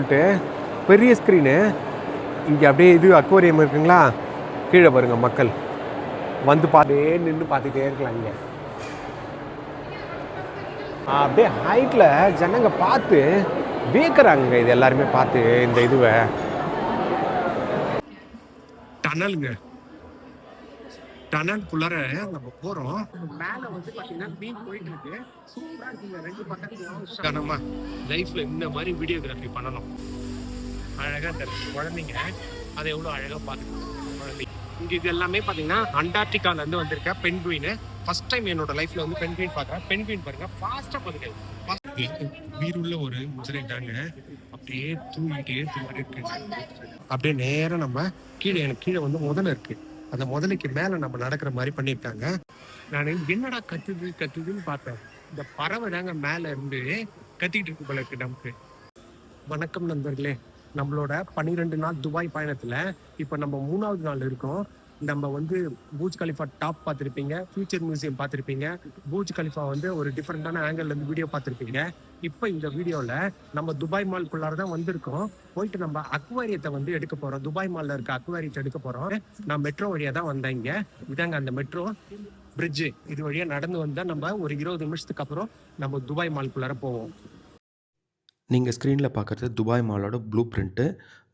சொல்லிட்டு பெரிய ஸ்க்ரீனு இங்கே அப்படியே இது அக்வேரியம் இருக்குங்களா, கீழே பாருங்கள் மக்கள் வந்து பார்த்துட்டே நின்று பார்த்துட்டே இருக்கலாம். இங்கே அப்படியே ஹைட்டில் ஜனங்க பார்த்து வியக்கிறாங்க. இது எல்லாருமே பார்த்து இந்த இதுவை டனலுங்க, டனலுக்குள்ளார நம்ம போகிறோம். மேலே வந்து பார்த்தீங்கன்னா மீன் போயிட்டு இருக்கு. சூப்பராக இருக்குங்க. ரெண்டு பக்கத்துலையும் நம்ம லைஃப்பில் இந்த மாதிரி வீடியோகிராஃபி பண்ணணும். அழகாக தரும் குழந்தைங்க அதை எவ்வளோ அழகாக பார்த்துக்கணும். குழந்தைங்க இங்கே இது எல்லாமே பார்த்தீங்கன்னா அண்டார்டிகாலேருந்து வந்திருக்க பென்குயின். ஃபர்ஸ்ட் டைம் என்னோட லைஃப்பில் வந்து பென்குயின் பார்க்குறேன். பென்குயின் பாருங்கள் ஃபாஸ்ட்டாக பார்த்துக்கேன். உயிருள்ள ஒரு முதலை தாங்க. அப்படியே தூங்கிட்டே இருக்கு. அப்படியே நேரம் நம்ம கீழே, எனக்கு கீழே வந்து முதல்ல இருக்கு. அந்த முதலைக்கு மேலே நம்ம நடக்கிற மாதிரி பண்ணியிருக்காங்க. நான் என்னடா கத்துதுன்னு பார்த்தேன். இந்த பறவை தாங்க மேலே இருந்து கத்திக்கிட்டு இருக்கு போல இருக்கு நமக்கு. வணக்கம் நண்பர்களே. நம்மளோட 12 நாள் துபாய் பயணத்தில் இப்போ நம்ம 3வது நாள் இருக்கோம். நம்ம வந்து பூஜ் கலிஃபா டாப் பார்த்துருப்பீங்க, ஃபியூச்சர் மியூசியம் பார்த்துருப்பீங்க. பூஜ் கலிஃபா வந்து ஒரு டிஃப்ரெண்டான ஆங்கிள்லேருந்து வீடியோ பார்த்துருப்பீங்க. இப்போ இந்த வீடியோவில் நம்ம துபாய் மால்குள்ளார தான் வந்திருக்கோம். போயிட்டு நம்ம அக்வாரியத்தை வந்து எடுக்க போகிறோம். துபாய் மாலில் இருக்க அக்வாரியத்தை எடுக்க போகிறோம். நான் மெட்ரோ வழியாக தான் வந்தேன். இங்கே இதாங்க அந்த மெட்ரோ பிரிட்ஜு. இது வழியாக நடந்து வந்தால் நம்ம ஒரு 20 நிமிஷத்துக்கு அப்புறம் நம்ம துபாய் மால்குள்ளார போவோம். நீங்கள் ஸ்க்ரீனில் பார்க்குறது துபாய் மாலோட ப்ளூ பிரிண்ட்டு.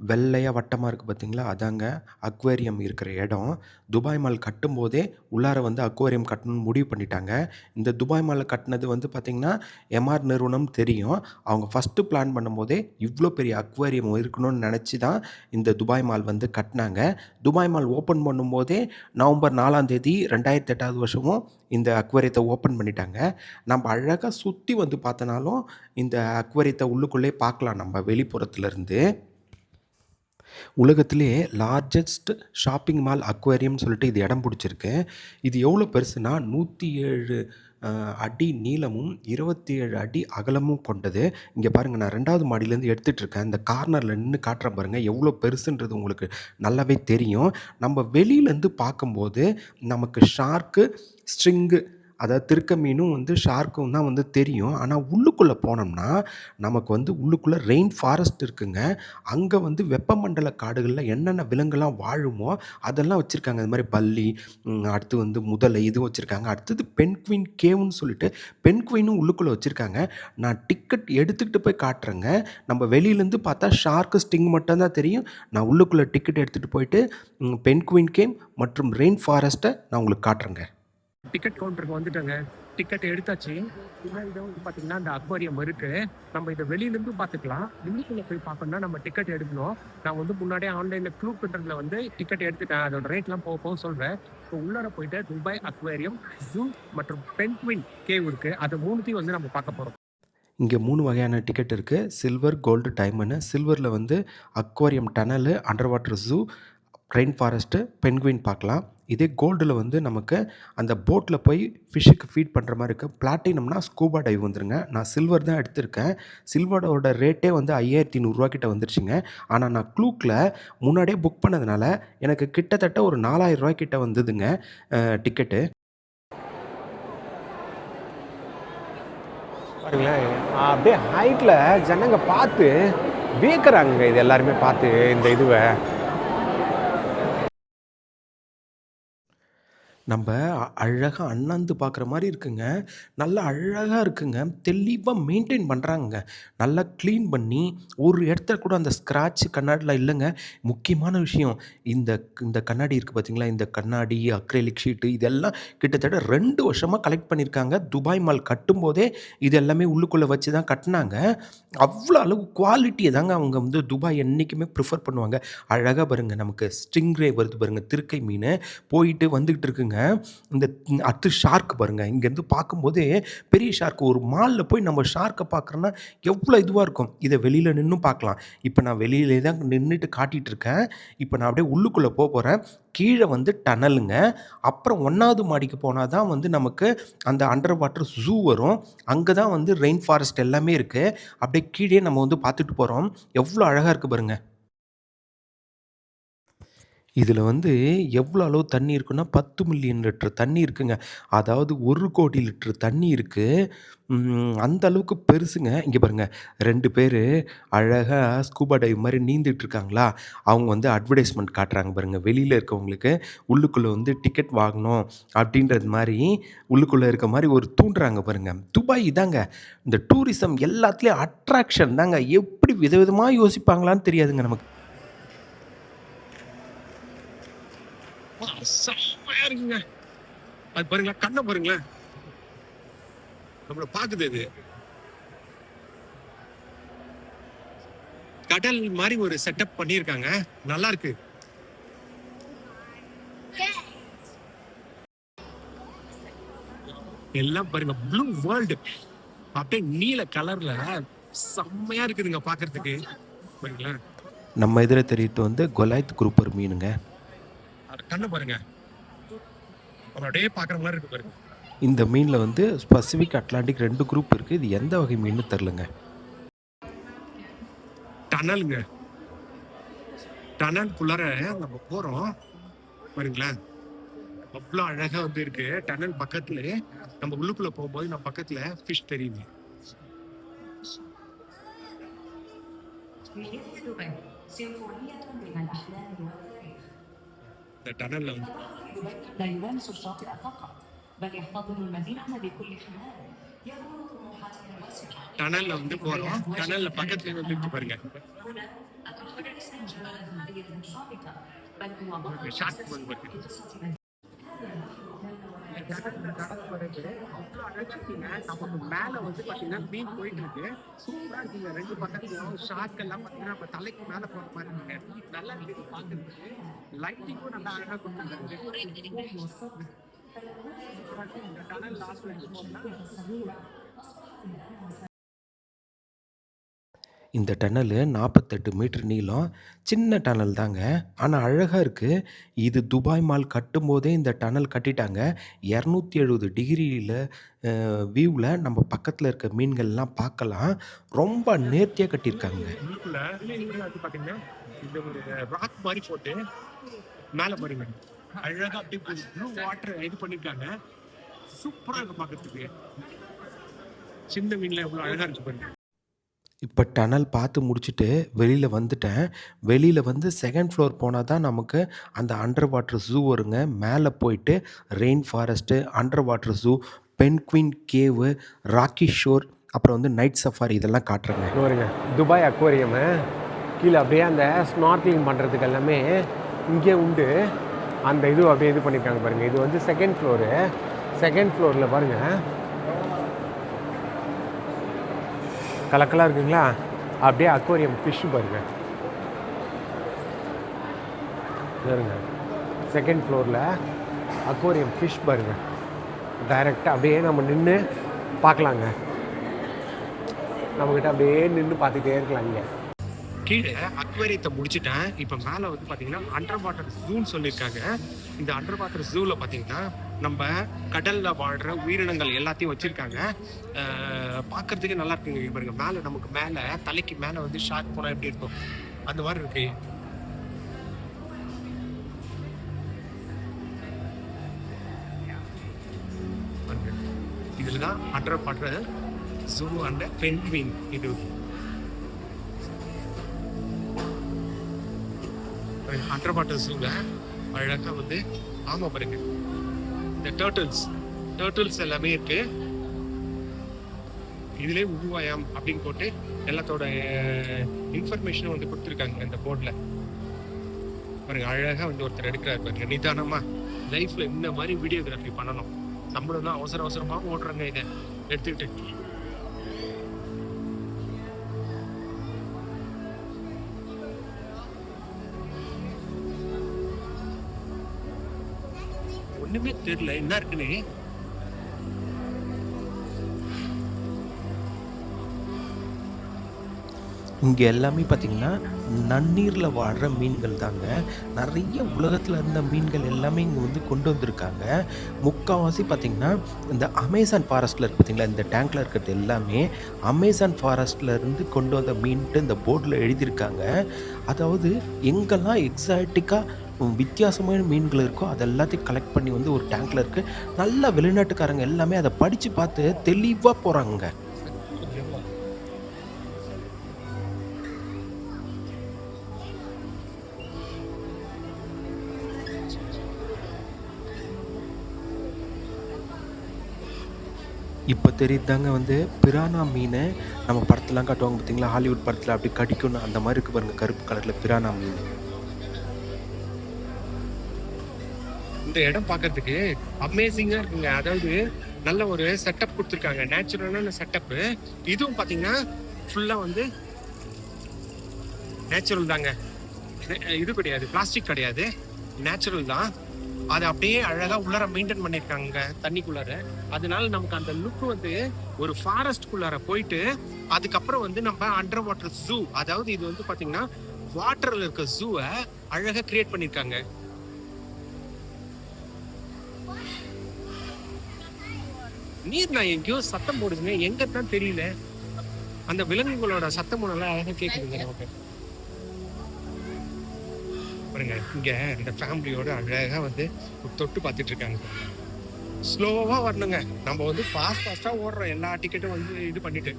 வெள்ளையாக வட்டமாக இருக்குது பார்த்தீங்களா, அதாங்க அக்வேரியம் இருக்கிற இடம். துபாய் மால் கட்டும்போதே உள்ளார வந்து அக்வேரியம் கட்டணும்னு முடிவு பண்ணிட்டாங்க. இந்த துபாய் மாலில் கட்டினது வந்து பார்த்திங்கன்னா எம்ஆர் நிறுவனம் தெரியும். அவங்க ஃபஸ்ட்டு பிளான் பண்ணும்போதே இவ்வளோ பெரிய அக்வேரியம் இருக்கணும்னு நினச்சி தான் இந்த துபாய் மால் வந்து கட்டினாங்க. துபாய் மால் ஓப்பன் பண்ணும்போதே நவம்பர் 4ஆம் தேதி 2008 வருஷமும் இந்த அக்வேரியத்தை ஓப்பன் பண்ணிட்டாங்க. நம்ம அழகாக சுற்றி வந்து பார்த்தனாலும் இந்த அக்வேரியத்தை உள்ளுக்குள்ளே பார்க்கலாம் நம்ம வெளிப்புறத்துலேருந்து. உலகத்திலே லார்ஜஸ்ட் ஷாப்பிங் மால் அக்வேரியம்னு சொல்லிட்டு இது இடம் பிடிச்சிருக்கு. இது எவ்வளோ பெருசுனா 107 அடி நீளமும் 27 அடி அகலமும் கொண்டது. இங்கே பாருங்கள், நான் 2வது மாடியிலேருந்து எடுத்துகிட்ருக்கேன். இந்த கார்னரில் நின்று காட்டுறேன் பாருங்கள், எவ்வளோ பெருசுன்றது உங்களுக்கு நல்லாவே தெரியும். நம்ம வெளியிலேருந்து பார்க்கும்போது நமக்கு ஷார்க்கு, ஸ்ட்ரிங்கு, அதாவது திருக்க மீனும் வந்து ஷார்க்கும் தான் வந்து தெரியும். ஆனால் உள்ளுக்குள்ளே போனோம்னா நமக்கு வந்து உள்ளுக்குள்ளே ரெயின் ஃபாரஸ்ட் இருக்குங்க. அங்கே வந்து வெப்பமண்டல காடுகளில் என்னென்ன விலங்குலாம் வாழுமோ அதெல்லாம் வச்சுருக்காங்க. அது மாதிரி பல்லி, அடுத்து வந்து முதலை இதுவும் வச்சுருக்காங்க. அடுத்தது பென்குயின் கேவ்னு சொல்லிட்டு பென்குயினும் உள்ளுக்குள்ளே வச்சுருக்காங்க. நான் டிக்கெட் எடுத்துக்கிட்டு போய் காட்டுறேங்க. நம்ம வெளியிலேருந்து பார்த்தா ஷார்க்கு, ஸ்டிங் மட்டும்தான் தெரியும். நான் உள்ளுக்குள்ளே டிக்கெட் எடுத்துகிட்டு போயிட்டு பென்குயின் கேவ் மற்றும் ரெயின் ஃபாரஸ்ட்டை நான் உங்களுக்கு காட்டுறேங்க. டிக்கெட் கவுண்டருக்கு வந்துட்டோங்க. டிக்கெட் எடுத்தாச்சு. பின்னாடி வந்து பார்த்தீங்கன்னா அந்த அக்வாரியம் இருக்கு. நம்ம இதை வெளியிலேருந்து பார்த்துக்கலாம். உள்ளுக்குள்ளே போய் பார்க்கணும்னா நம்ம டிக்கெட் எடுக்கணும். நான் வந்து முன்னாடியே ஆன்லைனில் க்ளூ பிரிண்டரில் வந்து டிக்கெட் எடுத்துட்டேன். அதோட ரேட்லாம் போக சொல்கிறேன். இப்போ உள்ளார போயிட்டு துபாய் அக்வேரியம், ஜூ மற்றும் பென்குயின் கேவ் இருக்குது. அது 3த்தையும் வந்து நம்ம பார்க்க போகிறோம். இங்கே 3 வகையான டிக்கெட் இருக்குது. Silver, gold, diamond. சில்வரில் வந்து aquarium tunnel, under water zoo, rain forest, penguin பார்க்கலாம். இதே கோல்டில் வந்து நமக்கு அந்த போட்டில் போய் ஃபிஷ்ஷுக்கு ஃபீட் பண்ணுற மாதிரி இருக்குது. பிளாட்டினம்னா ஸ்கூபா டைவ் வந்துருங்க. நான் சில்வர் தான் எடுத்திருக்கேன். சில்வரோட ரேட்டே வந்து 5300 கிட்ட வந்துருச்சுங்க. ஆனால் நான் க்ளூக்கில் முன்னாடியே புக் பண்ணதுனால எனக்கு கிட்டத்தட்ட ஒரு 4000 கிட்ட வந்ததுங்க டிக்கெட்டு. பாருங்களேன், அப்படியே ஹைட்டில் ஜனங்க பார்த்து வியக்கிறாங்க. இது எல்லாருமே பார்த்து இந்த இதுவை நம்ம அழகாக அண்ணாந்து பார்க்குற மாதிரி இருக்குங்க. நல்லா அழகாக இருக்குங்க. தெளிவாக மெயின்டைன் பண்ணுறாங்கங்க. நல்லா க்ளீன் பண்ணி ஒரு இடத்துல கூட அந்த ஸ்க்ராட்ச் கண்ணாடிலாம் இல்லைங்க. முக்கியமான விஷயம், இந்த இந்த கண்ணாடி இருக்குது பார்த்தீங்களா, இந்த கண்ணாடி, அக்ரிலிக் ஷீட்டு இதெல்லாம் கிட்டத்தட்ட 2 வருஷமாக கலெக்ட் பண்ணியிருக்காங்க. துபாய் மால் கட்டும்போதே இது எல்லாமே உள்ளுக்குள்ளே வச்சு தான் கட்டினாங்க. அவ்வளோ அளவு குவாலிட்டியை தாங்க அவங்க வந்து துபாய் என்றைக்குமே ப்ரிஃபர் பண்ணுவாங்க. அழகாக பாருங்கள், நமக்கு ஸ்டிங்ரே வருது பாருங்கள், திருக்கை மீன் போயிட்டு வந்துக்கிட்டு இருக்குங்க. இந்த அடுத்து ஷார்க் பாருங்கள். இங்கேருந்து பார்க்கும்போதே பெரிய ஷார்க், ஒரு மாலில் போய் நம்ம ஷார்க்கை பார்க்குறோன்னா எவ்வளோ இதுவாக இருக்கும். இதை வெளியில் நின்று பார்க்கலாம். இப்போ நான் வெளியிலே தான் நின்றுட்டு காட்டிகிட்டு இருக்கேன். இப்போ நான் அப்படியே உள்ளுக்குள்ளே போகிறேன். கீழே வந்து டனலுங்க. அப்புறம் 1வது மாடிக்கு போனால் தான் வந்து நமக்கு அந்த அண்டர் வாட்டர் ஜூ வரும். அங்கே தான் வந்து ரெயின் ஃபாரஸ்ட் எல்லாமே இருக்குது. அப்படியே கீழே நம்ம வந்து பார்த்துட்டு போகிறோம். எவ்வளோ அழகாக இருக்குது பாருங்கள். இதில வந்து எவ்வளோ அளவு தண்ணி இருக்குன்னா, 10 மில்லியன் லிட்டர் தண்ணி இருக்குங்க. அதாவது 1,00,00,000 லிட்டர் தண்ணி இருக்கு. அந்த அளவுக்கு பெருசுங்க. இங்க பாருங்க 2 பேரு அழகா ஸ்கூபா டைவ் மாரி நீந்திட்டு இருக்காங்களா, அவங்க வந்து அட்வர்டைஸ்மென்ட் காட்டுறாங்க பாருங்க. வெளியில இருக்கவங்களுக்கு உள்ளுக்குள்ள வந்து டிக்கெட் வாங்கணும் அப்படின்றது மாரி, உள்ளுக்குள்ள இருக்க மாரி ஒரு தூண்டுறாங்க பாருங்க. துபாய் இதாங்க. இந்த டூரிசம் எல்லாத்துலயும் அட்ராக்ஷன் தாங்க. எப்படி விதவிதமா யோசிப்பாங்களான்னு தெரியாதுங்க நமக்கு. செம்மையா இருக்குங்க. அது பாருங்களேன், கண்ண பாருங்களேன். நம்மள பாக்குது அது. கடல் மாதிரி ஒரு செட்டப் பண்ணியிருக்காங்க. நல்லா இருக்கு. எல்லாம் பாருங்க ப்ளூ வேர்ல்டு. அப்படியே நீல கலர்ல செம்மையா இருக்குதுங்க பாக்குறதுக்கு. பாருங்களேன். நம்ம எதிர தெரியிறது வந்து கொலாய்த் குரூப்பர் மீனுங்க. அது கண்ண பாருங்க. அப்படியே பாக்குற மாதிரி இருக்கு பாருங்க. இந்த மீன்ல வந்து பசிபிக், அட்லாண்டிக் 2 குரூப் இருக்கு. இது எந்த வகை மீன்னு தெர்லங்க. டனலுங்க. டனலுக்குள்ளார நம்ம போறோம். பாருங்களேன். அவ்வளோ அழகா வந்து இருக்கு. டனல் பக்கத்துல நம்ம உள்ளுக்குள்ள போகும்போது நம்ம பக்கத்துல ஃபிஷ் தெரியுது. مياه دبي سيمفونية من الأحلام والتاريخ. இந்த டனல்ல வந்து البحر في دبي لا يلامس الشاطئ فقط بل يحتضن المدينة بكل حنان يغمر طموحاتها الواسعة. டனல்ல வந்து போறோம். டனல்ல பக்கத்துல வந்து இருக்கு பாருங்க. هنا أترك ليس جبال ذهبية صامتة بل هو بطل ஷார்க் أساسي வந்து பாருங்க. في قصة مدينة. هذا البحر كان நமக்கு மேல வந்து பாத்தீங்கன்னா மீன் போயிட்டு இருக்கு. சூப்பரா இருக்குங்க. 2 பக்கத்துலயும் ஷார்க் எல்லாம் பாத்தீங்கன்னா நம்ம தலைக்கு மேல போற மாதிரி இருக்கு. நல்லா இருக்கு பாக்குறதுக்கு. லைட்டிங்கும் நல்லா அழகா கொடுத்துருக்காங்க. டனல் லாஸ்ட்ல போனா இந்த டனலு 48 மீட்டர் நீளம். சின்ன டனல் தாங்க. ஆனா அழகா இருக்கு. இது துபாய் மால் கட்டும்போதே இந்த டனல் கட்டிட்டாங்க. 270 டிகிரியில வியூல நம்ம பக்கத்துல இருக்க மீன்கள்லாம் பார்க்கலாம். ரொம்ப நேர்த்தியா கட்டியிருக்காங்கங்க. உள்ளுக்குள்ள வந்து பாத்தீங்கன்னா இந்த ஒரு ராக் மாதிரி போட்டு மேல பாருங்க அழகா அப்படியே ப்ளூ வாட்டர் இது பண்ணிருக்காங்க. சூப்பரா இருக்கு பாக்குறதுக்கு. சின்ன மீன்ல எவ்வளவு அழகா இருக்கு பாருங்க. இப்ப டனல் பார்த்து முடிச்சுட்டு வெளியில வந்துட்டேன். வெளியில வந்து 2ண்ட் ஃப்ளோர் போனா தான் நமக்கு அந்த அண்டர் வாட்டர் ஸூ வருங்க. மேல போயிட்டு rain forest, under water zoo, penguin cave, rocky shore, அப்புறம் வந்து நைட் சஃபாரி இதெல்லாம் காட்டுறேங்க. இங்க பாருங்க துபாய் அக்வேரியமு கீழே அப்படியே அந்த ஸ்நார்க்லிங் பண்ணுறதுக்கு எல்லாமே இங்கே உண்டு. அந்த இது அப்படியே இது பண்ணியிருக்காங்க பாருங்கள். இது வந்து 2ண்ட் ஃப்ளோரு. 2ண்ட் ஃப்ளோரில் பாருங்கள் கலக்கலாக இருக்குங்களா, அப்படியே அக்வேரியம் ஃபிஷ்ஷு பாருங்கள். பாருங்க 2ண்ட் ஃப்ளோரில் அக்வேரியம் ஃபிஷ் பாருங்கள். டைரெக்டாக அப்படியே நம்ம நின்று பார்க்கலாங்க. நம்மக்கிட்ட அப்படியே நின்று பார்த்துட்டே இருக்கலாம். இங்கே கீழே அக்வேரியத்தை முடிச்சுட்டேன். இப்போ மேலே வந்து பார்த்தீங்கன்னா அண்டர் வாட்டர் ஜூன்னு சொல்லியிருக்காங்க. இந்த அண்டர் வாட்டர் ஜூவில் பார்த்தீங்கன்னா நம்ம கடலில் வாழ்கிற உயிரினங்கள் எல்லாத்தையும் வச்சுருக்காங்க. பார்க்குறதுக்கு நல்லா இருக்குங்க. இங்க பாருங்க மேலே நமக்கு மேலே தலைக்கு மேலே வந்து ஷார்க் போனால் எப்படி இருக்கும் அந்த மாதிரி இருக்கு. இதில் தான் under water zoo and penguin இது அண்டர் வாட்டர் ஜூல அழகா வந்து ஆமா பாருங்க இந்த டர்ட்டில்ஸ் எல்லாமே இருக்கு. இதுலயே உருவாயாம் அப்படின்னு போட்டு எல்லாத்தோட இன்ஃபர்மேஷனும் வந்து கொடுத்துருக்காங்க இந்த போர்ட்ல. பாருங்க அழகா வந்து ஒருத்தர் எடுக்கிறாரு பாருங்க. நிதானமா லைஃப்ல இந்த மாதிரி வீடியோகிராஃபி பண்ணணும். நம்மளும் தான் அவசரமா ஓடுறாங்க இதை எடுத்துக்கிட்டு. ஒண்ணுமே தெரியல என்ன இருக்குன்னு. இங்கே எல்லாமே பார்த்தீங்கன்னா நன்னீரில் வாழ்கிற மீன்கள் தாங்க. நிறைய உலகத்தில் இருந்த மீன்கள் எல்லாமே இங்கே வந்து கொண்டு வந்திருக்காங்க. முக்கால்வாசி பார்த்திங்கன்னா இந்த அமேசான் ஃபாரஸ்ட்டில் இருக்குது பார்த்திங்களா, இந்த டேங்க்கில் இருக்கிறது எல்லாமே அமேசான் ஃபாரஸ்ட்டில் இருந்து கொண்டு வந்த மீன்ட்டு இந்த போர்டில் எழுதியிருக்காங்க. அதாவது எங்கெல்லாம் எக்ஸாட்டிக்காக வித்தியாசமான மீன்கள் இருக்கோ அது எல்லாத்தையும் கலெக்ட் பண்ணி வந்து ஒரு டேங்க்ல இருக்குது. நல்லா வெளிநாட்டுக்காரங்க எல்லாமே அதை படித்து பார்த்து தெளிவாக போகிறாங்க. இப்போ தெரியுதாங்க வந்து பிரானா மீன். நம்ம படத்துலாம் காட்டுவாங்க பார்த்தீங்களா, ஹாலிவுட் படத்தில் அப்படி கடிக்கும்னு, அந்த மாதிரி இருக்குது பாருங்கள் கருப்பு கலரில் பிரானா மீன். இந்த இடம் பார்க்கறதுக்கு அமேசிங்கா இருக்குங்க. அதாவது நல்ல ஒரு செட்டப் கொடுத்துருக்காங்க, நேச்சுரலான செட்டப். இதுவும் பாத்தீங்கன்னா ஃபுல்லா வந்து நேச்சுரல் தாங்க. இது கிடையாது, பிளாஸ்டிக் கிடையாது, நேச்சுரல் தான். அதை அப்படியே அழகா உள்ளார மெயின்டைன் பண்ணிருக்காங்க தண்ணிக்குள்ளார. அதனால நமக்கு அந்த லுக் வந்து ஒரு ஃபாரஸ்ட்குள்ளார போயிட்டு அதுக்கப்புறம் வந்து நம்ம அண்டர் வாட்டர் ஜூ, அதாவது இது வந்து பாத்தீங்கன்னா வாட்டர்ல இருக்க ஜூவை அழகா கிரியேட் பண்ணிருக்காங்க. நீர் நான் எங்கேயோ சத்தம் போடுதுங்க, எங்க தான் தெரியல. அந்த விலங்குகளோட சத்தம் நல்லா அழகா கேக்குதுங்க நமக்கு. பாருங்க, இங்க இந்த ஃபேமிலியோட அழகா வந்து தொட்டு பார்த்துட்டு இருக்காங்க. ஸ்லோவா வரணுங்க, நம்ம வந்து ஃபாஸ்டா ஓடுறோம் எல்லா டிக்கெட்டும் வந்து இது பண்ணிட்டு.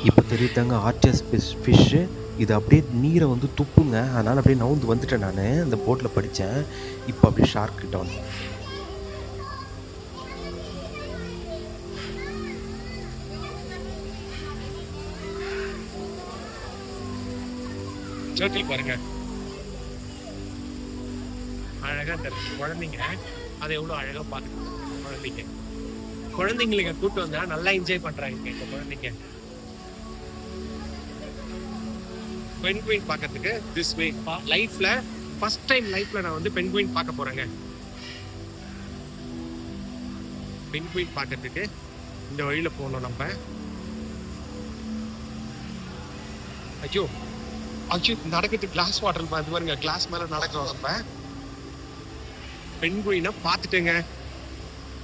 இப்போ தெரியுதாங்க ஆர்ச்சஸ் ஃபிஷ்ஷு. இது அப்படியே நீரை வந்து துப்புங்க, அதனால் அப்படியே நவுந்து வந்துட்டேன். நான் அந்த போட்டில் படித்தேன். இப்போ அப்படியே ஷார்க் கிட்ட வந்து சர்க்கிள் பாருங்க, அழகா இந்த குழந்தைங்க அதை எவ்வளவு அழகா பாத்துக்கணும். குழந்தைங்களுக்கு கூட்டு வந்தா நல்லா என்ஜாய் பண்றாங்க இந்த குழந்தைங்க. பென்குயின் பார்க்கறதுக்கு திஸ் வே. லைஃப்ல ஃபர்ஸ்ட் டைம் நான் வந்து பென்குயின் பார்க்க போறேங்க. பென்குயின் பார்க்கறதுக்கு இந்த வழியில போகணும் நம்ம. ஐயோ நடக்குது, கிளாஸ் வாட்டர் மாதிரி பாருங்க, கிளாஸ் மேல நடக்கிறோம் நம்ம. பென்குயினை பார்த்துட்டேங்க.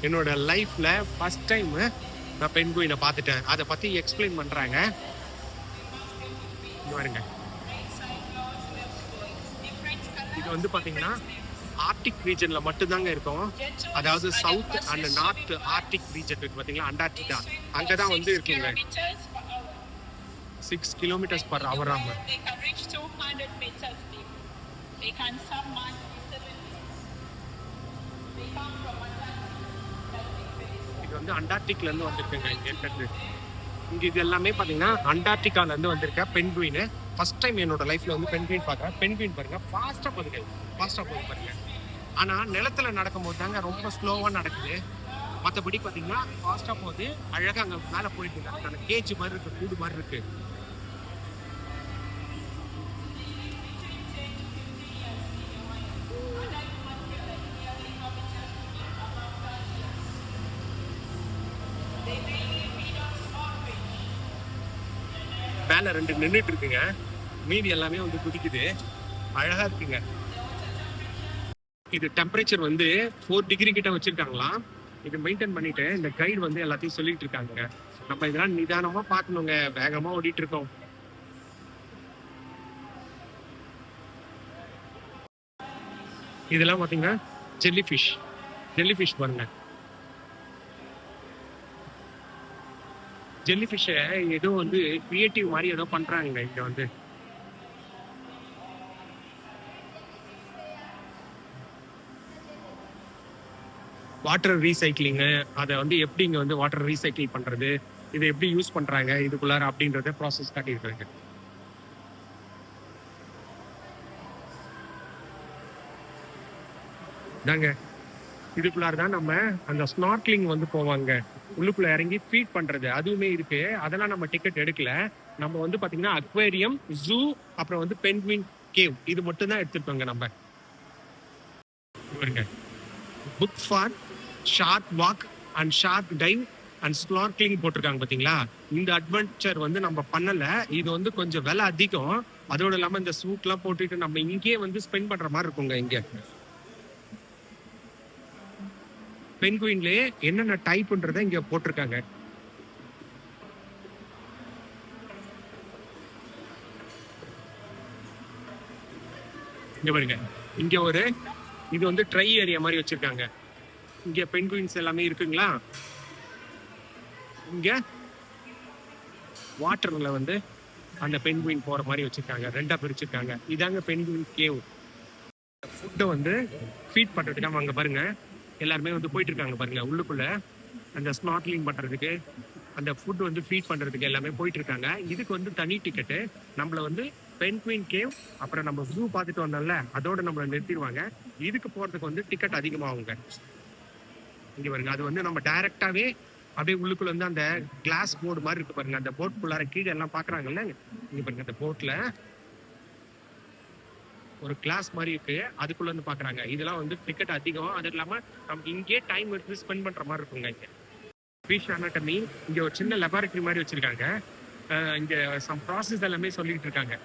என்னோட லைஃப்ல ஃபர்ஸ்ட் டைம் நான் பென்குயினை பார்த்துட்டேன். அதை பத்தி எக்ஸ்பிளைன் பண்றாங்க பாருங்க. இது வந்து பாத்தீங்கன்னா ஆர்டிக் ரீஜன்ல மட்டும்தாங்க இருக்கும். அதாவது south and north Arctic region இருக்கு பாத்தீங்களா, அண்டார்டிகா, அங்கதான் வந்து இருக்குங்க. 6 kilometers per hour. They can reach 200 meters deep. They can submerge easily. They come from இது வந்து அண்டார்டிக்ல இருந்து வந்திருக்குங்க. இங்க இருக்கிறது இங்க இது எல்லாமே பாத்தீங்கன்னா அண்டார்டிகால இருந்து வந்திருக்க பென்குயின். ஃபர்ஸ்ட் டைம் என்னோட லைஃப்ல வந்து பென்குயின் பார்க்கறேன். பென்குயின் பாருங்க ஃபாஸ்டா போகுது பாருங்க. ஆனா நிலத்துல நடக்கும் போது தாங்க ரொம்ப ஸ்லோவா நடக்குது. மற்றபடி பாத்தீங்கன்னா ஃபாஸ்டா போகுது, அழகா அங்க மேல போயிட்டு இருக்காங்க. அந்த கேஜ் மாதிரி இருக்கு, கூடு மாதிரி இருக்கு. மேல 2 நின்றுட்டு இருக்குங்க, மீதி எல்லாமே வந்து குதிக்குது, அழகா இருக்குங்க. இது டெம்பரேச்சர் வந்து 4 டிகிரி கிட்ட வச்சிருக்காங்களாம். இது மெயின்டைன் பண்ணிட்டு இந்த கைடு வந்து எல்லாத்தையும் சொல்லிட்டு இருக்காங்க. நம்ம இதெல்லாம் நிதானமா பார்க்கணுங்க, வேகமா ஓடிட்டு இருக்கோம். இதெல்லாம் பாத்தீங்கன்னா ஜெல்லி ஃபிஷ் பாருங்க. ஜெல்லி ஃபிஷ்ஷை ஏதோ வந்து கிரியேட்டிவ் மாதிரி ஏதோ பண்றாங்க இங்க வந்து. வாட்டர் ரீசைக்கிளிங்கு, அதை வந்து எப்படி இங்க வந்து வாட்டர் ரீசைக்கிள் பண்றது, இதை எப்படி யூஸ் பண்றாங்க இதுக்குள்ளார அப்படின்றத ப்ராசஸ் காட்டியிருக்காங்க. தாங்க இதுக்குள்ளார தான் நம்ம அந்த ஸ்நார்க்லிங் வந்து போவாங்க, உள்ளுக்குள்ள இறங்கி ஃபீட் பண்றது அதுவுமே இருக்கு. அதெல்லாம் நம்ம டிக்கெட் எடுக்கல. நம்ம வந்து பாத்தீங்கன்னா அக்வேரியம், ஜூ, அப்புறம் வந்து பென்குயின் கேவ், இது மட்டும் தான் எடுத்துருக்கோங்க நம்ம. Book for shark walk and shark dive and snorkelling போட்டிருக்காங்க பாத்தீங்களா. இந்த அட்வென்ச்சர் வந்து நம்ம பண்ணல. இது வந்து கொஞ்சம் விலை அதிகம். அதோட இல்லாம இந்த சூட்லாம் போட்டுட்டு நம்ம இங்கேயே வந்து ஸ்பெண்ட் பண்ற மாதிரி இருக்குங்க. இங்க பென்குயின்லயே என்னென்ன டைப்ன்றதை இங்க போட்டிருக்காங்க. இங்க பாருங்க, இங்க இது வந்து ட்ரை ஏரியா மாதிரி வச்சிருக்காங்க. இங்க பென்குயின்ஸ் எல்லாமே இருக்குங்களா. இங்க வாட்டர்ல வந்து அந்த பென்குயின் போற மாதிரி வச்சிருக்காங்க, ரெண்டா பிரிச்சிருக்காங்க. இதாங்க பென்குயின் கேவ். ஃபுட்டை வந்து ஃபீட் பண்றதுக்கு அங்க பாருங்க எல்லாருமே வந்து போயிட்டு இருக்காங்க பாருங்க. உள்ளுக்குள்ள அந்த ஸ்நார்க்லிங் பண்றதுக்கு, அந்த ஃபுட் வந்து ஃபீட் பண்றதுக்கு எல்லாமே போயிட்டு இருக்காங்க. இதுக்கு வந்து தனி டிக்கெட்டு. நம்மள வந்து பென்குயின் கேவ் அப்புறம் நம்ம ஜூ பார்த்துட்டு வந்தோம்ல, அதோட நம்மள நிறுத்திடுவாங்க. இதுக்கு போறதுக்கு வந்து டிக்கெட் அதிகமாகுங்க. இங்க பாருங்க, அது வந்து நம்ம டைரக்டாவே அப்படியே உள்ளுக்குள்ள வந்து அந்த கிளாஸ் போர்டு மாதிரி இருக்கு பாருங்க. அந்த போட்குள்ளார கீழே எல்லாம் பாக்குறாங்கல்ல, இங்க பாருங்க அந்த போட்ல ஒரு கிளாஸ் மாதிரி இருக்கு, அதுக்குள்ள இருந்து பாக்குறாங்க. இதெல்லாம் வந்து டிக்கெட் அதிகம். அது இல்லாம நம்ம இங்கே டைம் எடுத்து ஸ்பெண்ட் பண்ற மாதிரி இருக்குங்க. இங்க ஃபிஷ் அனாட்டமி, இங்க ஒரு சின்ன லெபார்டரி மாதிரி வச்சிருக்காங்க. இங்க சம் ப்ராசஸ் எல்லாமே சொல்லிட்டு இருக்காங்க.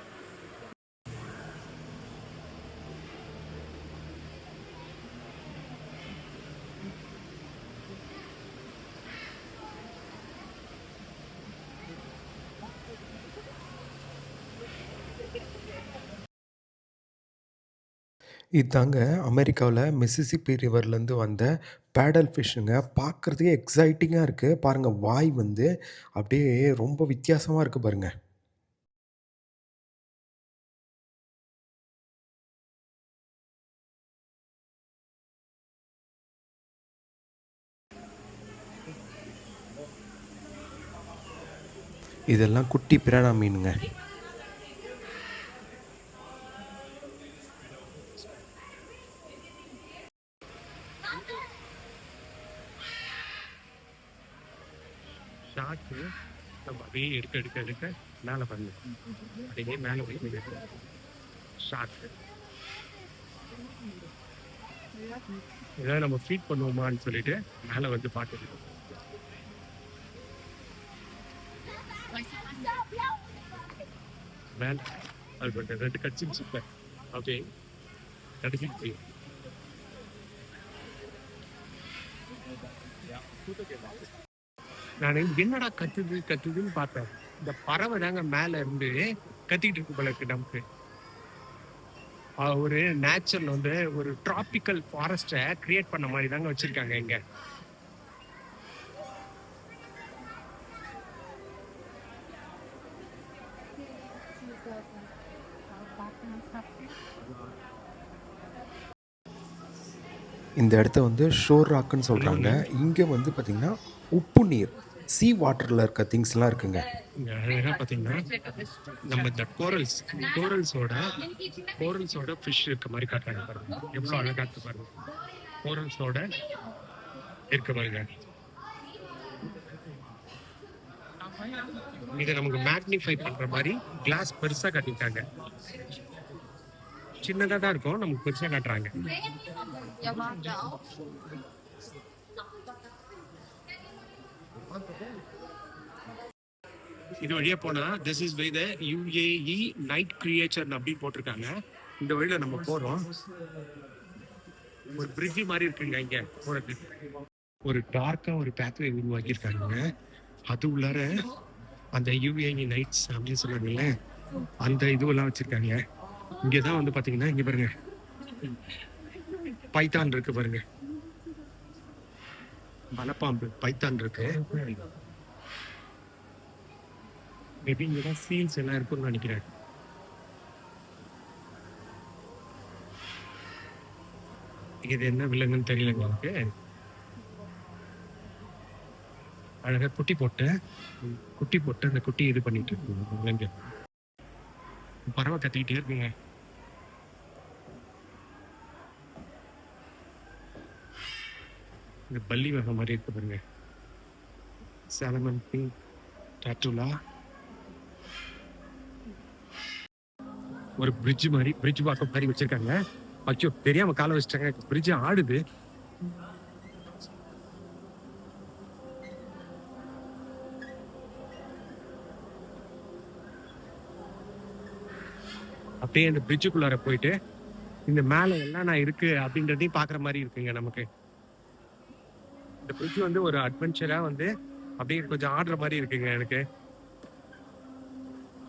இதாங்க அமெரிக்காவில் மிசிசிப்பி ரிவர்லேருந்து வந்த பேடல் ஃபிஷ்ஷுங்க. பார்க்குறதுக்கே எக்ஸைட்டிங்காக இருக்குது. பாருங்கள், வாய் வந்து அப்படியே ரொம்ப வித்தியாசமாக இருக்குது பாருங்க. இதெல்லாம் குட்டி பிரானா மீனுங்க. ஷார்க்கு நம்ம அப்படியே எடுக்க மேலே பண்ணு, அப்படியே மேலே போய் ஷார்க்கு ஏதாவது நம்ம ஃபீட் பண்ணுவோமான்னு சொல்லிட்டு மேலே வந்து பார்த்துட்டு மேலே அது பண்ண 2 கட்சின்னு இப்போ ஓகே கடைசி நான் என்னடா கத்துதுன்னு பார்த்தேன். இந்த பறவை தாங்க மேல இருந்து கத்திக்கிட்டு இருக்கு போல இருக்கு நமக்கு. ஒரு நேச்சர்ல வந்து ஒரு டிராபிக்கல் ஃபாரஸ்ட கிரியேட் பண்ண மாதிரி தாங்க வச்சிருக்காங்க இங்க. இந்த இடத்த வந்து ஷோர் ராக்குன்னு சொல்கிறாங்க. இங்கே வந்து பார்த்திங்கன்னா உப்பு நீர், சீ வாட்டரில் இருக்க திங்ஸ்லாம் இருக்குங்க. இங்க அழகா பார்த்தீங்கன்னா நம்ம இந்த கோரல்ஸோட ஃபிஷ் இருக்க மாதிரி காட்டுறாங்க பாருங்க. எவ்வளோ அழகா இருக்கு பாருங்க. கோரல்ஸோட இருக்க பாருங்க. இதை நமக்கு மேக்னிஃபை பண்ற மாதிரி கிளாஸ் பெருசா காட்டிட்டாங்க. சின்னதா தான் இருக்கும், நமக்கு பெருசா காட்டுறாங்க. இது வழியா போனா this is way the UAE night creature அப்படின்னு போட்டிருக்காங்க. இந்த வழியில நம்ம போறோம். ஒரு பிரிட்ஜ் மாதிரி இருக்குங்க இங்க போறது. ஒரு டார்க்கா ஒரு பேத்வே உருவாக்கியிருக்காங்க. அது உள்ளார அந்த UAE நைட்ஸ் அப்படின்னு சொல்றாங்கல்ல, அந்த இதுவெல்லாம் வச்சிருக்காங்க. இங்கதான் வந்து பாத்தீங்கன்னா இங்க பாருங்க பைத்தான் இருக்கு பாருங்க, மலைப்பாம்பு பைத்தான் இருக்கு. மேபி இங்கதான் சீல்ஸ் எல்லாம் இருக்குன்னு நினைக்கிறேன். இது என்ன விலங்குன்னு தெரியலங்க எனக்கு. அழகா குட்டி போட்டு அந்த குட்டி இது பண்ணிட்டு இருக்கு விலங்கு. பறவை கத்திக்கிட்டே இருக்குங்க. இந்த பல்லி வகை மாதிரி இருக்கு பாருங்க. சாலமன் பிங்க் டாட்டுலா. ஒரு பிரிட்ஜ் பார்க்க மாதிரி வச்சிருக்காங்க. அச்சோ, தெரியாம காலை வச்சிட்டாங்க. பிரிட்ஜ் ஆடுது. அப்படியே அந்த பிரிட்ஜுக்குள்ளார போயிட்டு இந்த மேல எல்லாம் நான் இருக்கு அப்படின்றதையும் பாக்குற மாதிரி இருக்குங்க நமக்கு. இந்த பிரிட்ஜ் வந்து ஒரு அட்வென்ச்சரா வந்து அப்படியே கொஞ்சம் ஆடுற மாதிரி இருக்குங்க எனக்கு.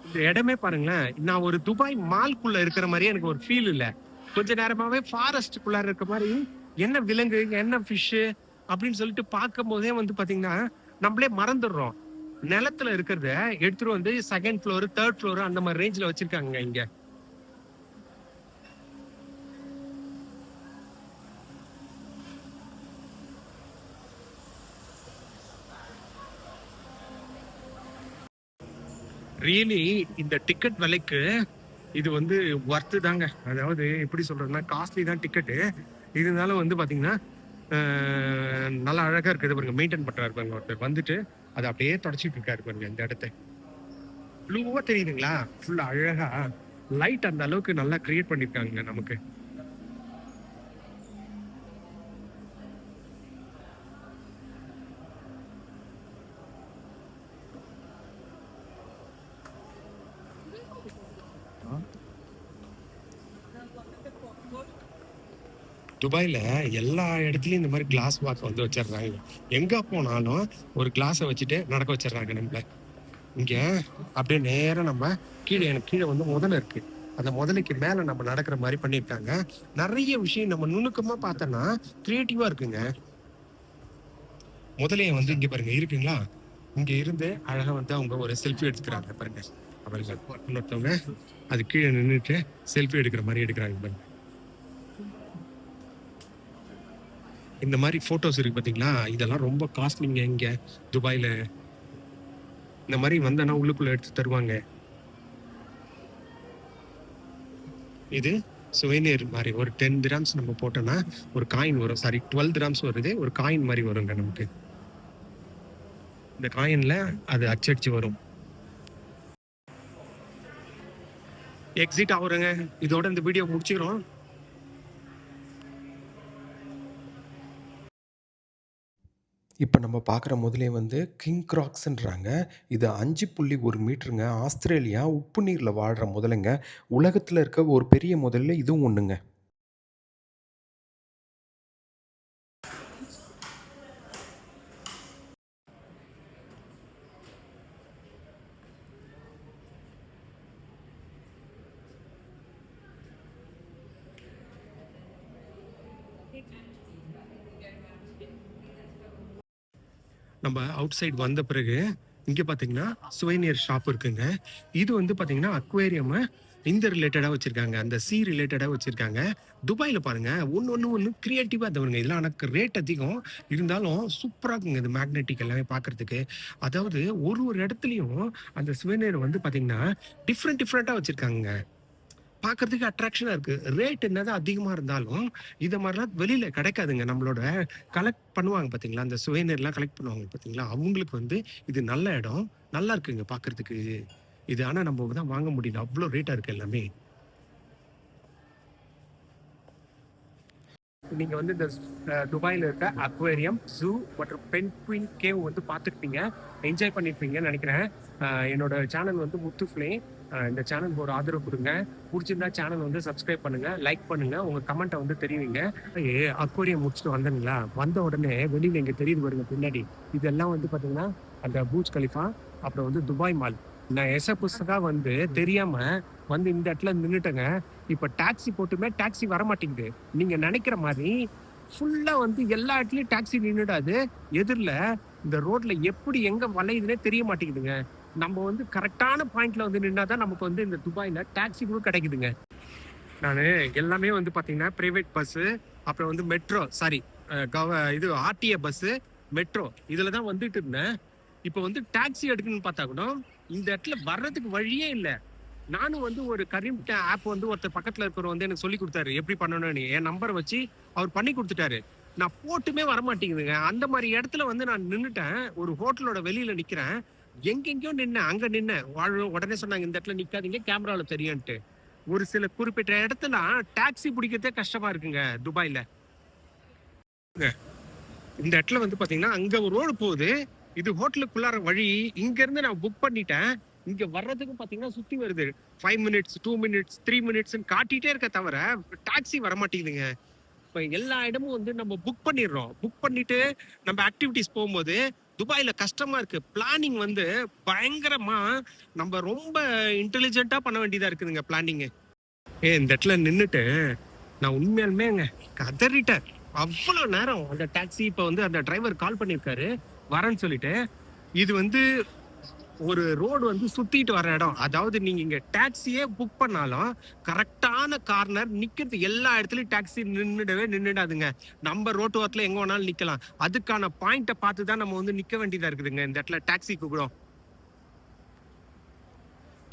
இந்த இடமே பாருங்களேன், நான் ஒரு துபாய் மால்குள்ள இருக்கிற மாதிரியே எனக்கு ஒரு ஃபீல் இல்ல. கொஞ்ச நேரமாவே ஃபாரஸ்ட்டுக்குள்ள இருக்க மாதிரி என்ன விலங்கு, என்ன ஃபிஷ் அப்படின்னு சொல்லிட்டு பார்க்கும் போதே வந்து பாத்தீங்கன்னா நம்மளே மறந்துடுறோம். நிலத்துல இருக்கிறத எடுத்துட்டு வந்து செகண்ட் ஃப்ளோர், தேர்ட் ஃப்ளோர் அந்த மாதிரி ரேஞ்சில வச்சிருக்காங்க இங்க. ரியலி இந்த டிக்கெட் விலைக்கு இது வந்து ஒர்த்து தாங்க. அதாவது எப்படி சொல்றதுன்னா காஸ்ட்லி தான் டிக்கெட்டு. இருந்தாலும் வந்து பாத்தீங்கன்னா நல்லா அழகா இருக்குது பாருங்க. மெயின்டைன் பண்றாரு பாருங்க ஒருத்தர் வந்துட்டு அதை அப்படியே தொடச்சிட்டு இருக்காரு பாருங்க. இந்த இடத்த ப்ளூவா தெரியுதுங்களா, ஃபுல்லா அழகா லைட் அந்த அளவுக்கு நல்லா கிரியேட் பண்ணிருக்காங்க நமக்கு. துபாயில எல்லா இடத்துலயும் இந்த மாதிரி கிளாஸ் வாக் வந்து வச்சிடுறாங்க. எங்க போனாலும் ஒரு கிளாஸை வச்சுட்டு நடக்க வச்சிடுறாங்க நம்மள. இங்க அப்படியே நேரம் நம்ம கீழே, எனக்கு கீழே வந்து முதல்ல இருக்கு, அந்த முதலைக்கு மேல நம்ம நடக்கிற மாதிரி பண்ணியிருக்காங்க. நிறைய விஷயம் நம்ம நுணுக்கமா பார்த்தோம்னா கிரியேட்டிவா இருக்குங்க. முதலைய வந்து இங்க பாருங்க இருக்குங்களா, இங்க இருந்து அழகா வந்து அவங்க ஒரு செல்ஃபி எடுத்துக்கிறாங்க பாருங்க. அவர்கள் இன்னொருத்தவங்க அது கீழே நின்றுட்டு செல்ஃபி எடுக்கிற மாதிரி எடுக்கிறாங்க பாருங்க. இந்த மாதிரி போட்டோஸ் இருக்கு பாத்தீங்களா, இதெல்லாம் ரொம்ப காஸ்ட்லிங்க இங்க துபாயில. இந்த மாதிரி வந்தனா உள்ளுக்குள்ள எடுத்து தருவாங்க. இது சுவைநீர் மாதிரி ஒரு 10 திராம்ஸ் நம்ம போட்டோம்னா ஒரு காயின் வரும். சாரி 12 திராம்ஸ் வருது, ஒரு காயின் மாதிரி வருங்க நமக்கு. இந்த காயின்ல அது அச்சடிச்சு வரும். எக்ஸிட் ஆகுறங்க. இதோட இந்த வீடியோ முடிச்சிடும். இப்போ நம்ம பார்க்குற முதலே வந்து கிங் கிராக்ஸ்ன்றாங்க. இது 5.1 மீட்டருங்க. ஆஸ்திரேலியா உப்பு நீரில் வாழ்கிற முதலைங்க. உலகத்தில் இருக்க ஒரு பெரிய முதல்ல இதுவும் ஒன்றுங்க. நம்ம அவுட் சைடு வந்த பிறகு இங்க பாத்தீங்கன்னா சுவைனியர் ஷாப் இருக்குங்க. இது வந்து பாத்தீங்கன்னா அக்வேரியம் இந்த ரிலேட்டடா வச்சிருக்காங்க, அந்த சி ரிலேட்டடா வச்சிருக்காங்க. துபாயில பாருங்க ஒன்னு கிரியேட்டிவா தவறுங்க. இதெல்லாம் எனக்கு ரேட் அதிகம் இருந்தாலும் சூப்பரா இருக்குங்க. இது மேக்னெட்டிக் எல்லாமே பாக்குறதுக்கு. அதாவது ஒரு இடத்துலயும் அந்த சுவைனியர் வந்து பாத்தீங்கன்னா டிஃப்ரெண்டா வச்சிருக்காங்க. பார்க்கறதுக்கு அட்ராக்ஷனா இருக்கு. ரேட் என்னதான் அதிகமா இருந்தாலும் இத மாதிரிலாம் வெளியில கிடைக்காதுங்க. நம்மளோட கலெக்ட் பண்ணுவாங்க பாத்தீங்களா, அந்த சுவைநீர்லாம் கலெக்ட் பண்ணுவாங்க பாத்தீங்களா, அவங்களுக்கு வந்து இது நல்ல இடம். நல்லா இருக்குங்க பார்க்கறதுக்கு. இது ஆனா நம்ம தான் வாங்க முடியல, அவ்வளோ ரேட்டா இருக்கு எல்லாமே. நீங்க வந்து இந்த துபாயில இருக்க அக்வேரியம், ஜூ மற்றும் பென்குயின் கேவ் வந்து பார்த்துருப்பீங்க, என்ஜாய் பண்ணிருப்பீங்கன்னு நினைக்கிறேன். என்னோட சேனல் வந்து முத்துஃப்ளே. இந்த சேனலுக்கு ஒரு ஆதரவு கொடுங்க. பிடிச்சிருந்தா சேனல் வந்து சப்ஸ்கிரைப் பண்ணுங்க, லைக் பண்ணுங்க, உங்க கமெண்ட்டை வந்து தெரிவிங்க. அக்வேரியம் முடிச்சுட்டு வந்தேங்களா, வந்த உடனே வெளியில இங்க தெரியுது பாருங்க பின்னாடி, இதெல்லாம் வந்து பாத்தீங்கன்னா அந்த பூஜ் கலிஃபா, அப்புறம் வந்து துபாய் மால். நான் புதுசா வந்து தெரியாம வந்து இந்த இடத்துல நின்றுட்டேங்க. இப்ப டாக்ஸி போட்டுமே டாக்ஸி வர மாட்டேங்குது. நீங்க நினைக்கிற மாதிரி ஃபுல்லா வந்து எல்லா இடத்துலயும் டாக்ஸி நின்றுடாது. எதிரில இந்த ரோட்ல எப்படி எங்க வளையுதுன்னே தெரிய மாட்டேங்குதுங்க. நம்ம வந்து கரெக்டான பாயிண்ட்ல வந்து நின்னாதான் நமக்கு வந்து இந்த துபாயில டாக்ஸி கூட கிடைக்குதுங்க. நான் எல்லாமே வந்து பாத்தீங்கன்னா பிரைவேட் பஸ், அப்புறம் வந்து மெட்ரோ, சாரி இது ஆர்டிஏ பஸ், மெட்ரோ இதுல தான் வந்துட்டு இருந்தேன். இப்போ வந்து டாக்ஸி எடுக்கணும்னு பார்த்தா கூட இந்த இடத்துல வர்றதுக்கு வழியே இல்லை. நானும் வந்து ஒரு கரீம் ஆப் வந்து ஒருத்தர் பக்கத்துல இருக்கிறவர் வந்து எனக்கு சொல்லி கொடுத்தாரு எப்படி பண்ணணும்னு. என் நம்பரை வச்சு அவர் பண்ணி கொடுத்துட்டாரு. நான் போட்டுமே வரமாட்டேங்குதுங்க. அந்த மாதிரி இடத்துல வந்து நான் நின்றுட்டேன். ஒரு ஹோட்டலோட வெளியில நிக்கிறேன். எங்கெங்கயோ நின்னேன், அங்க நின்னேன். உடனே சொன்னாங்க இந்த இடத்துல நிக்காதீங்க, கேமரால தெரியும்ட்டு. ஒரு சில குறிப்பிட்ட இடத்துல டாக்ஸி பிடிக்கிறதே கஷ்டமா இருக்குங்க துபாயில. இந்த இடத்துல வந்து பாத்தீங்கன்னா அங்க ஒரு ரோடு போகுது, இது ஹோட்டலுக்குள்ளார வழி. இங்க இருந்து நான் புக் பண்ணிட்டேன். இங்க வர்றதுக்கு பாத்தீங்கன்னா சுத்தி வருது 5 மினிட்ஸ், 2 மினிட்ஸ், 3 மினிட்ஸ் காட்டிட்டே இருக்க தவிர டாக்ஸி வர மாட்டேங்குதுங்க. இப்ப எல்லா இடமும் வந்து நம்ம புக் பண்ணிடுறோம். புக் பண்ணிட்டு நம்ம ஆக்டிவிட்டிஸ் போகும்போது துபாயில கஷ்டமா இருக்கு. பிளானிங் வந்து பயங்கரமா நம்ம ரொம்ப இன்டெலிஜென்ட்டா பண்ண வேண்டியதா இருக்குதுங்க பிளானிங். இந்த இடத்துல நின்னுட்டு நான் உண்மையாலுமேங்க கதறிட்டேன். அவ்வளவு நேரம் அந்த டாக்ஸி இப்ப வந்து அந்த டிரைவர் கால் பண்ணிருக்காரு வரேன்னு சொல்லிட்டு. இது வந்து ஒரு ரோடு வந்து சுத்திட்டு வர இடம். அதாவது நீங்க இங்க டாக்ஸியே புக் பண்ணாலும் கரெக்டான கார்னர் நிக்கிறது எல்லா இடத்துலயும் டாக்ஸி நின்னுடாதுங்க. நம்ம ரோட்டு ஓரத்துல எங்க வேணாலும் நிக்கலாம். அதுக்கான பாயிண்ட பார்த்து தான் நம்ம வந்து நிக்க வேண்டியதா இருக்குதுங்க இந்த இடத்துல டாக்ஸிக்கு கூட.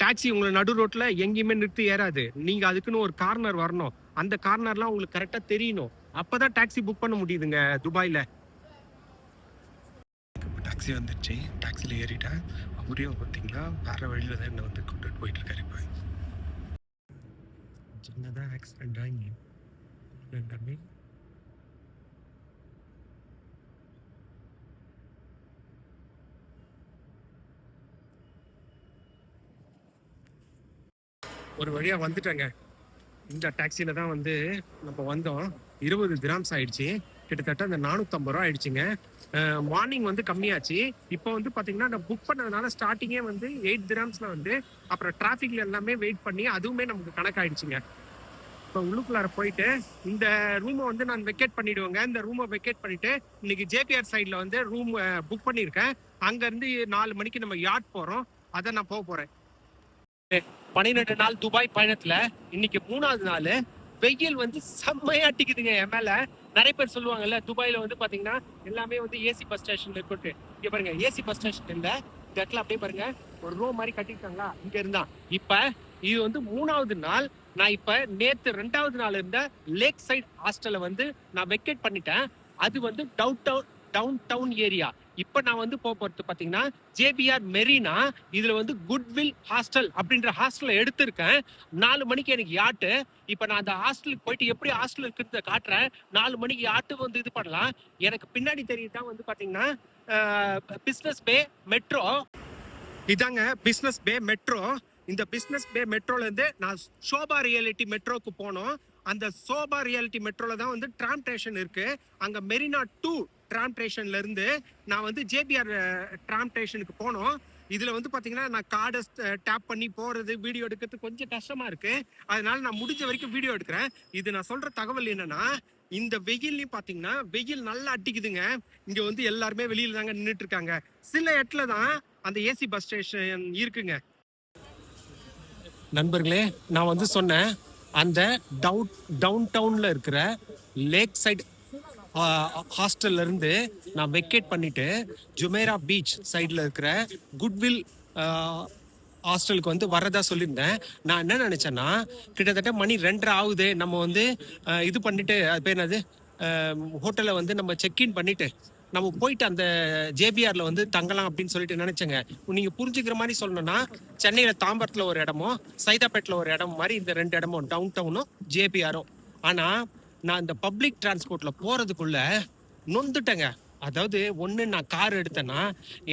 டாக்ஸி உங்களை நடு ரோட்ல எங்கேயுமே நிறுத்தி ஏறாது. நீங்க அதுக்குன்னு ஒரு கார்னர் வரணும். அந்த கார்னர்லாம் உங்களுக்கு கரெக்டா தெரியணும். அப்பதான் டாக்ஸி புக் பண்ண முடியுதுங்க துபாயில. டாக்ஸி வந்துருச்சு. டாக்ஸில ஏறிட்டேன். அவரையும் பார்த்தீங்களா வேற வழியில தான் என்ன வந்து கூட்டிட்டு போயிட்டு இருக்காரு. இப்போ சின்னதா ஆக்சிடென்ட் ஆகி ரெண்டுமே ஒரு வழியா வந்துட்டேங்க. இந்த டாக்ஸில தான் வந்து நம்ம வந்தோம். 20 திராம்ஸ் ஆயிடுச்சு. கிட்டத்தட்ட அந்த 450 ரூபா ஆயிடுச்சுங்க. மார்னிங் வந்து கம்மியாச்சு. இப்போ வந்து பாத்தீங்கன்னா நான் புக் பண்ணதுனால ஸ்டார்டிங்கே வந்து 8 திராம்ஸ்ல வந்து அப்புறம் டிராஃபிக்ல எல்லாமே வெயிட் பண்ணி அதுவுமே நமக்கு கணக்காயிடுச்சுங்க. இப்போ உள்ளுக்குள்ளார போயிட்டு இந்த ரூமை வந்து நான் வெக்கேட் பண்ணிடுவேங்க. இந்த ரூமை வெக்கேட் பண்ணிட்டு இன்னைக்கு ஜேபிஆர் சைட்ல வந்து ரூம் புக் பண்ணியிருக்கேன். அங்க இருந்து 4 மணிக்கு நம்ம யாட் போறோம். அதை நான் போக போறேன். 12 நாள் துபாய் பயணத்துல இன்னைக்கு 3வது நாள். வெயில் வந்து செம்மையா அடிக்குதுங்க என் மேல. நிறைய பேர் சொல்லுவாங்கல்ல துபாயில வந்து பாத்தீங்கன்னா எல்லாமே வந்து ஏசி பஸ் ஸ்டேஷன் இருக்குட்டு. இங்க பாருங்க ஏசி பஸ் ஸ்டேஷன் இல்ல, இந்த இடத்துல அப்படியே பாருங்க ஒரு ரோ மாதிரி கட்டிருக்காங்களா, இங்க இருந்தா. இப்ப இது வந்து 3வது நாள். நான் இப்ப நேத்து 2வது நாள் இருந்த லேக் சைட் ஹாஸ்டல்ல வந்து நான் வெக்கேட் பண்ணிட்டேன். அது வந்து டவுன் டவுன் ஏரியா. இப்ப நான் வந்து போறது பாத்தீங்கன்னா ஜேபிஆர் மெரினா. இதுல வந்து குட்வில் ஹாஸ்டல் அப்படின்ற ஹாஸ்டல்ல எடுத்திருக்கேன். 4 மணிக்கு எனக்கு யாட்டு. இப்ப நான் அந்த ஹாஸ்டலுக்கு போயிட்டு எப்படி ஹாஸ்டல் இருக்குறத காட்டுறேன். 4 மணிக்கு யாட்டு வந்து இது பண்ணலாம். எனக்கு பின்னாடி தெரியுதான் வந்து பாத்தீங்கன்னா பிசினஸ் பே மெட்ரோ. இதாங்க பிசினஸ் பே மெட்ரோ. இந்த பிசினஸ் பே மெட்ரோல இருந்து நான் சோபா ரியாலிட்டி மெட்ரோக்கு போனோம். அந்த சோபா ரியாலிட்டி மெட்ரோல தான் வந்து டிராம் ஸ்டேஷன் இருக்கு. அங்க மெரினா 2 டிராம் ஸ்டேஷன்ல இருந்து நான் வந்து ஜேபிஆர் டிராம் ஸ்டேஷனுக்கு போனோம். இதுல வந்து பாத்தீங்கன்னா நான் கார்டை டேப் பண்ணி போறது வீடியோ எடுக்கிறது கொஞ்சம் கஷ்டமா இருக்கு. அதனால நான் முடிஞ்ச வரைக்கும் வீடியோ எடுக்கிறேன். இது நான் சொல்ற தகவல் என்னன்னா, இந்த வெயில்லையும் பாத்தீங்கன்னா வெயில் நல்லா அடிக்குதுங்க. இங்க வந்து எல்லாருமே வெளியில தாங்க நின்றுட்டு இருக்காங்க. சில இடத்துல தான் அந்த ஏசி பஸ் ஸ்டேஷன் இருக்குங்க. நண்பர்களே, நான் வந்து சொன்னேன் அந்த டவுன் டவுன்ல இருக்கிற லேக் சைட் ஹாஸ்டல்ல இருந்து நான் வெக்கேட் பண்ணிட்டு ஜுமேரா பீச் சைட்ல இருக்கிற குட்வில் ஹாஸ்டலுக்கு வந்து வரதா சொல்லியிருந்தேன். நான் என்ன நினைச்சேன்னா கிட்டத்தட்ட மணி 2:30 ஆகுது. நம்ம வந்து இது பண்ணிட்டு அது பேர் என்னது ஹோட்டலை வந்து நம்ம செக்இன் பண்ணிட்டு நம்ம போயிட்டு அந்த ஜேபிஆர்ல வந்து தங்கலாம் அப்படின்னு சொல்லிட்டு நினைச்சேங்க. நீங்க புரிஞ்சுக்கிற மாதிரி சொல்லணும்னா சென்னையில தாம்பரத்துல ஒரு இடமும் சைதாப்பேட்டில் ஒரு இடம் மாதிரி இந்த 2 இடமும் டவுன் டவுனும் ஜேபிஆரும். ஆனா நான் இந்த பப்ளிக் டிரான்ஸ்போர்ட்ல போறதுக்குள்ள நொந்துட்டேங்க. அதாவது ஒண்ணு நான் கார் எடுத்தேன்னா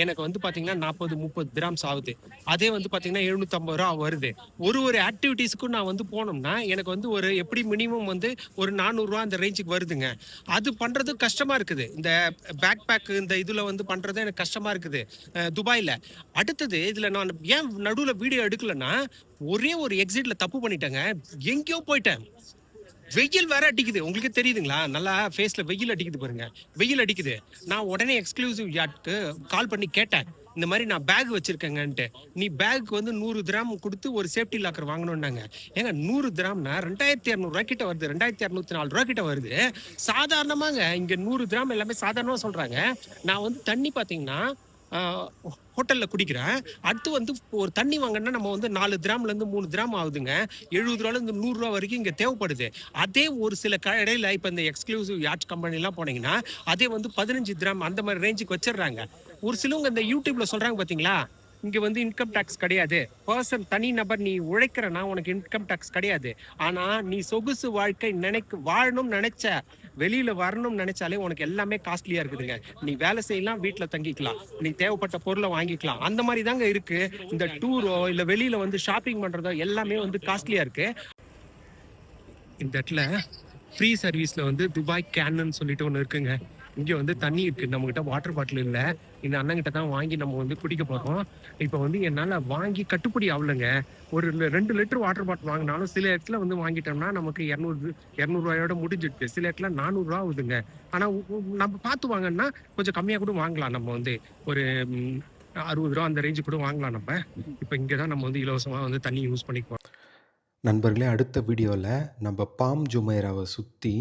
எனக்கு வந்து பாத்தீங்கன்னா 40-30 திராம்ஸ் ஆகுது. அதே வந்து பாத்தீங்கன்னா 750 ரூபா வருது. ஒரு ஆக்டிவிட்டிஸ்க்கும் நான் வந்து போனோம்னா எனக்கு வந்து ஒரு எப்படி மினிமம் வந்து ஒரு 400 ரூபா அந்த ரேஞ்சுக்கு வருதுங்க. அது பண்றது கஷ்டமா இருக்குது. இந்த பேக் பேக் இந்த இதுல வந்து பண்றது எனக்கு கஷ்டமா இருக்குது துபாயில. அடுத்தது இதுல நான் ஏன் நடுவுல வீடியோ எடுக்கலன்னா ஒரே ஒரு எக்ஸிட்ல தப்பு பண்ணிட்டேங்க. எங்கேயோ போயிட்டேன். வெயில் வேற அடிக்குது. உங்களுக்கு தெரியுதுங்களா? நல்லா ஃபேஸ்ல வெயில் அடிக்குது பாருங்க. வெயில் அடிக்குது. நான் உடனே எக்ஸ்க்ளூசிவ் யாட்க்கு கால் பண்ணி கேட்டேன், இந்த மாதிரி நான் பேக் வச்சிருக்கேங்கன்ட்டு. நீ பேக்கு வந்து 100 திராம் கொடுத்து ஒரு சேஃப்டி லாக்கர் வாங்கணும்னாங்க. ஏங்க 100 திராம்னா 2200 ரூபாய் கிட்ட வருது. 2204 ரூபாய் கிட்ட வருது. சாதாரணமாங்க இங்க 100 திராம் எல்லாமே சாதாரணமா சொல்றாங்க. நான் வந்து தண்ணி பாத்தீங்கன்னா ஹோட்டல்ல குடிக்கிறேன். அடுத்து வந்து ஒரு தண்ணி வாங்கினா நம்ம வந்து 4 திராம்ல இருந்து 3 திராம் ஆகுதுங்க. 70 ரூபால இருந்து 100 ரூபா வரைக்கும் இங்க தேவைப்படுது. அதே ஒரு சில கடையில இப்ப இந்த எக்ஸ்க்ளூசிவ் யாட் கம்பெனி எல்லாம் போனீங்கன்னா அதே வந்து 15 திராம் அந்த மாதிரி ரேஞ்சுக்கு வச்சிடுறாங்க. ஒரு சிலவங்க இந்த யூடியூப்ல சொல்றாங்க பாத்தீங்களா, இங்க வந்து இன்கம் டாக்ஸ் கிடையாது. பர்சன் தனி நபர் நீ உழைக்கிறனா உனக்கு இன்கம் டாக்ஸ் கிடையாது. ஆனா நீ சொகுசு வாழ்க்கை வாழணும்னு நினைச்ச வெளியில வரணும்னு நினைச்சாலே உனக்கு எல்லாமே காஸ்ட்லியா இருக்குதுங்க. நீ வேலை செய்யலாம், வீட்டுல தங்கிக்கலாம், நீ தேவைப்பட்ட பொருளை வாங்கிக்கலாம். அந்த மாதிரி தாங்க இருக்கு. இந்த டூரோ இல்ல வெளியில வந்து ஷாப்பிங் பண்றதோ எல்லாமே வந்து காஸ்ட்லியா இருக்கு. இந்த இடத்துல ஃப்ரீ சர்வீஸில் வந்து துபாய் கேனுன்னு சொல்லிட்டு ஒன்று இருக்குங்க. இங்கே வந்து தண்ணி இருக்குது, நம்மக்கிட்ட வாட்டர் பாட்டில் இல்லை. இந்த அண்ணங்கிட்ட தான் வாங்கி நம்ம வந்து குடிக்க போகிறோம். இப்போ வந்து என்னால் வாங்கி கட்டுப்படி ஆகலைங்க. ஒரு 2 லிட்டர் வாட்டர் பாட்டில் வாங்கினாலும் சில இடத்துல வந்து வாங்கிட்டோம்னா நமக்கு 200 முடிஞ்சிடுது. சில இடத்துல 400 ஆகுதுங்க. ஆனால் நம்ம பார்த்து வாங்கன்னா கொஞ்சம் கம்மியாக கூட வாங்கலாம். நம்ம வந்து ஒரு 60 அந்த ரேஞ்சு கூட வாங்கலாம் நம்ம. இப்போ இங்கே தான் நம்ம வந்து இலவசமாக வந்து தண்ணி யூஸ் பண்ணிக்குவோம். நண்பர்களே, அடுத்த வீடியோவில் நம்ம பாம் ஜுமைராவை சுற்றி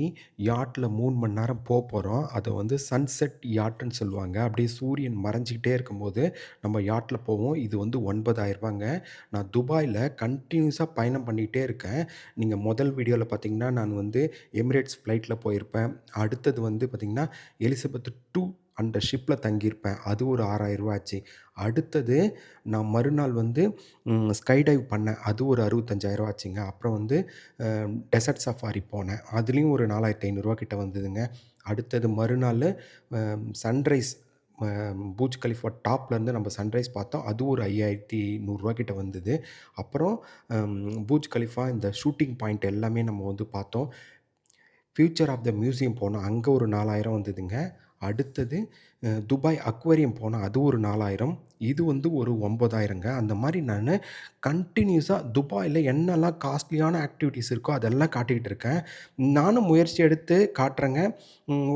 யாட்டில் 3 மணி நேரம் போகிறோம். அதை வந்து சன்செட் யாட்டுன்னு சொல்லுவாங்க. அப்படியே சூரியன் மறைஞ்சிக்கிட்டே இருக்கும்போது நம்ம யாட்டில் போவோம். இது வந்து 9,000 நான் துபாயில் கண்டினியூஸாக பயணம் பண்ணிக்கிட்டே இருக்கேன். நீங்கள் முதல் வீடியோவில் பார்த்தீங்கன்னா நான் வந்து எமிரேட்ஸ் ஃப்ளைட்டில் போயிருப்பேன். அடுத்தது வந்து பார்த்திங்கன்னா எலிசபெத் 2 அந்த ஷிப்பில் தங்கியிருப்பேன். அது ஒரு 6,000 ஆச்சு. அடுத்தது நான் மறுநாள் வந்து ஸ்கை டைவ் பண்ணேன். அது ஒரு 65,000 ஆச்சுங்க. அப்புறம் வந்து டெசர்ட் சஃபாரி போனேன். அதுலேயும் ஒரு 4,500 கிட்ட வந்ததுங்க. அடுத்தது மறுநாள் சன்ரைஸ் பூஜ் கலிஃபா டாப்லேருந்து நம்ம சன்ரைஸ் பார்த்தோம். அது ஒரு 5,100 கிட்ட வந்தது. அப்புறம் பூஜ் கலிஃபா இந்த ஷூட்டிங் பாயிண்ட் எல்லாமே நம்ம வந்து பார்த்தோம். ஃபியூச்சர் ஆஃப் த மியூசியம் போனோம். அங்கே ஒரு 4,000 வந்ததுங்க. அடுத்தது துபாய் அக்வேரியம் போனோம். அது ஒரு 4,000. இது வந்து ஒரு 9,000ங்க. அந்த மாதிரி நான் கண்டினியூஸாக துபாயில் என்னெல்லாம் காஸ்ட்லியான ஆக்டிவிட்டீஸ் இருக்கோ அதெல்லாம் காட்டிக்கிட்டு இருக்கேன். நானும் முயற்சி எடுத்து காட்டுறேங்க.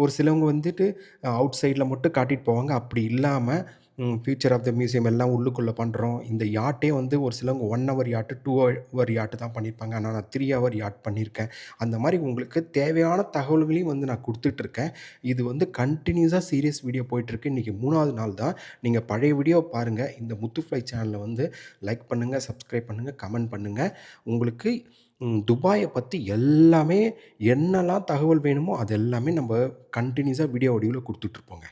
ஒரு சிலவங்க வந்துட்டு அவுட் சைடில் மட்டும் காட்டிட்டு போவாங்க. அப்படி இல்லாமல் ஃபியூச்சர் ஆஃப் த மியூசியம் எல்லாம் உள்ளுக்குள்ளே பண்ணுறோம். இந்த யாட்டே வந்து ஒரு சிலவங்க 1 ஹவர் யாட்டு, 2 ஹவர் யாட்டு தான் பண்ணியிருப்பாங்க. ஆனால் நான் 3 ஹவர் யாட் பண்ணியிருக்கேன். அந்த மாதிரி உங்களுக்கு தேவையான தகவல்களையும் வந்து நான் கொடுத்துட்ருக்கேன். இது வந்து கண்டினியூஸாக சீரியஸ் வீடியோ போயிட்டுருக்கு. இன்றைக்கி 3வது நாள் தான். நீங்கள் பழைய வீடியோவை பாருங்கள். இந்த முத்துஃப்ளை சேனலை வந்து லைக் பண்ணுங்கள், சப்ஸ்கிரைப் பண்ணுங்கள், கமெண்ட் பண்ணுங்கள். உங்களுக்கு துபாயை பற்றி எல்லாமே என்னெல்லாம் தகவல் வேணுமோ அது எல்லாமே நம்ம கண்டினியூஸாக வீடியோ வடிவில் கொடுத்துட்ருப்போங்க.